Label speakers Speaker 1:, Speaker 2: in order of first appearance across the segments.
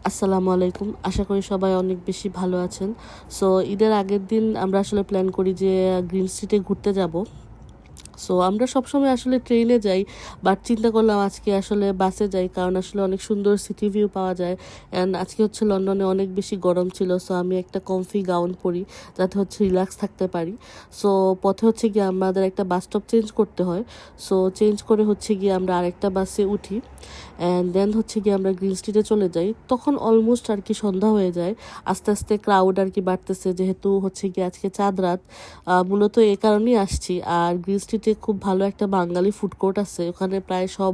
Speaker 1: আসসালামু আলাইকুম। আশা করি সবাই অনেক বেশি ভালো আছেন। সো ঈদের আগের দিন আমরা আসলে প্ল্যান করি যে গ্রিন সিটি ঘুরতে যাব। সো আমরা সবসময় আসলে ট্রেনে যাই, বাট চিন্তা করলাম আজকে আসলে বাসে যাই, কারণ আসলে অনেক সুন্দর সিটি ভিউ পাওয়া যায়। অ্যান্ড আজকে হচ্ছে লন্ডনে অনেক বেশি গরম ছিল, সো আমি একটা কমফি গাউন পরি যাতে হচ্ছে রিল্যাক্স থাকতে পারি। সো পথে হচ্ছে গিয়ে আমাদের একটা বাস স্টপ চেঞ্জ করতে হয়। সো চেঞ্জ করে হচ্ছে গিয়ে আমরা আরেকটা বাসে উঠি, অ্যান্ড দেন হচ্ছে গিয়ে আমরা গ্রিন স্ট্রিটে চলে যাই। তখন অলমোস্ট আর কি সন্ধ্যা হয়ে যায়, আস্তে আস্তে ক্রাউড আর কি বাড়তেছে, যেহেতু হচ্ছে গিয়ে আজকে চাঁদ রাত। মূলত এ কারণেই আসছি। আর গ্রিন স্ট্রিটে খুব ভালো একটা বাঙালি ফুড কোর্ট আছে, ওখানে প্রায় সব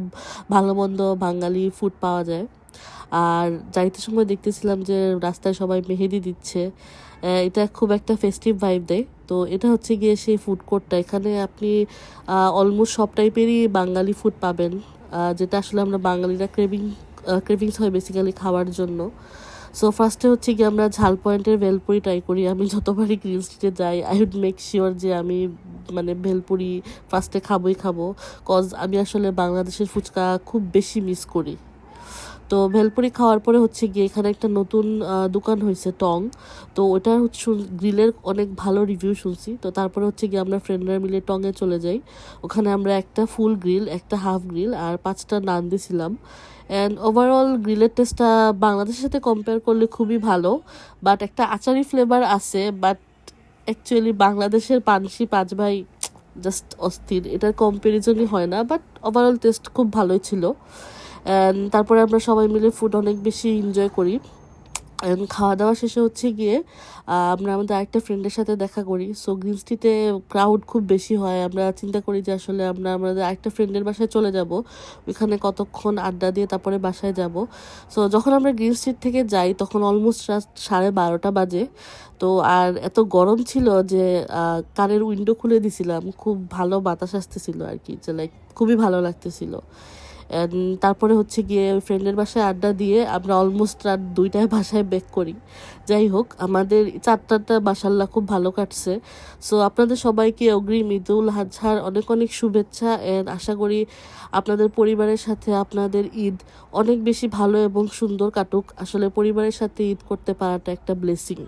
Speaker 1: ভালো মন্দ বাঙালি ফুড পাওয়া যায়। আর যাইতে সময় দেখতেছিলাম যে রাস্তায় সবাই মেহেদি দিচ্ছে, এটা খুব একটা ফেস্টিভ ভাইব দেয়। তো এটা হচ্ছে গিয়ে সেই ফুড কোর্টটা, এখানে আপনি অলমোস্ট সব টাইপেরই বাঙালি ফুড পাবেন, যেটা আসলে আমরা বাঙালিরা ক্রেভিংস হয় বেসিক্যালি খাওয়ার জন্য। সো ফার্স্টে হচ্ছে গিয়ে আমরা ঝাল পয়েন্টের ভেলপুরি ট্রাই করি। আমি যতবারই গ্রিন স্ট্রিটে যাই আই উড মেক শিওর যে আমি মানে ভেলপুরি ফার্স্টে খাবো, কজ আমি আসলে বাংলাদেশের ফুচকা খুব বেশি মিস করি। তো ভেলপুরি খাওয়ার পরে হচ্ছে গিয়ে এখানে একটা নতুন দোকান হয়েছে টং। তো ওটা হচ্ছে গ্রিলের অনেক ভালো রিভিউ শুনছি। তো তারপরে হচ্ছে গিয়ে আমরা ফ্রেন্ডরা মিলে টঙে চলে যাই। ওখানে আমরা একটা ফুল গ্রিল, একটা হাফ গ্রিল আর 5টা নান দিয়েছিলাম। অ্যান্ড ওভারঅল গ্রিলের টেস্টটা বাংলাদেশের সাথে কম্পেয়ার করলে খুবই ভালো, বাট একটা আচারি ফ্লেভার আছে। বাট অ্যাকচুয়ালি বাংলাদেশের পানসি পাঁচ ভাই জাস্ট অস্থির, এটার কম্প্যারিজনই হয় না। বাট ওভারঅল টেস্ট খুব ভালোই ছিল। অ্যান্ড তারপরে আমরা সবাই মিলে ফুড অনেক বেশি এনজয় করি। খাওয়া দাওয়া শেষে হচ্ছে গিয়ে আমরা আমাদের আরেকটা ফ্রেন্ডের সাথে দেখা করি। সো গ্রিন স্ট্রিটে ক্রাউড খুব বেশি হয়, আমরা চিন্তা করি যে আসলে আমরা আমাদের আরেকটা ফ্রেন্ডের বাসায় চলে যাব, ওইখানে কতক্ষণ আড্ডা দিয়ে তারপরে বাসায় যাব। সো যখন আমরা গ্রিন স্ট্রিট থেকে যাই তখন অলমোস্ট রাত 12:30 বাজে। তো আর এত গরম ছিল যে কারের উইন্ডো খুলে দিছিলাম, খুব ভালো বাতাস আসতেছিল আর কি, যে লাইক খুবই ভালো লাগতেছিল। তারপরে হচ্ছে গিয়ে ফ্রেন্ডের বাসায় আড্ডা দিয়ে আমরা অলমোস্ট রাত 2টায় বাসায় ব্যাক করি। যাই হোক, আমাদের 4টাটা মাশাল্লাহ খুব ভালো কাটছে। সো আপনাদের সবাইকে অগ্রিম ঈদুল আজহার অনেক অনেক শুভেচ্ছা, অ্যান্ড আশা করি আপনাদের পরিবারের সাথে আপনাদের ঈদ অনেক বেশি ভালো এবং সুন্দর কাটুক। আসলে পরিবারের সাথে ঈদ করতে পারাটা একটা ব্লেসিং।